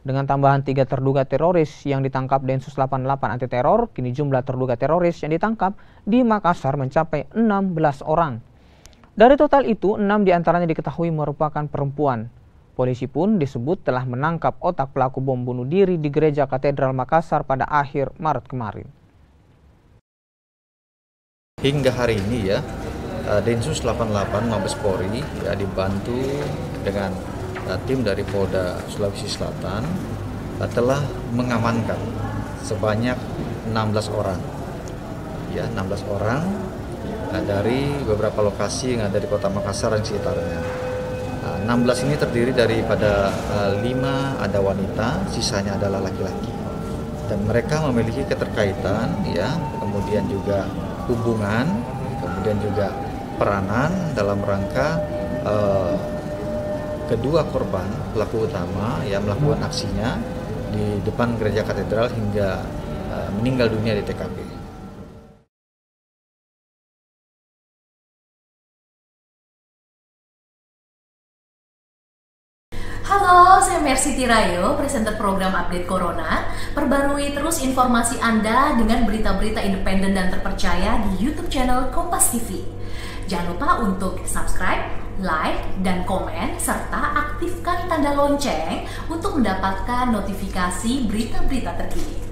Dengan tambahan 3 terduga teroris yang ditangkap Densus 88 anti teror, kini jumlah terduga teroris yang ditangkap di Makassar mencapai 16 orang. Dari total itu, 6 diantaranya diketahui merupakan perempuan. Polisi pun disebut telah menangkap otak pelaku bom bunuh diri di Gereja Katedral Makassar pada akhir Maret kemarin. Hingga hari ini ya, Densus 88 Mabes Polri ya dibantu dengan tim dari Polda Sulawesi Selatan telah mengamankan sebanyak 16 orang. Ya, 16 orang dari beberapa lokasi yang ada di Kota Makassar dan sekitarnya. 16 ini terdiri daripada 5 ada wanita, sisanya adalah laki-laki. Dan mereka memiliki keterkaitan ya, kemudian juga hubungan, kemudian juga peranan dalam rangka kedua korban pelaku utama yang melakukan aksinya di depan gereja katedral hingga meninggal dunia di TKP. Halo, saya Mercy Tirayo, presenter program Update Corona. Perbarui terus informasi Anda dengan berita-berita independen dan terpercaya di YouTube channel Kompas TV. Jangan lupa untuk subscribe, like, dan komen, serta aktifkan tanda lonceng untuk mendapatkan notifikasi berita-berita terkini.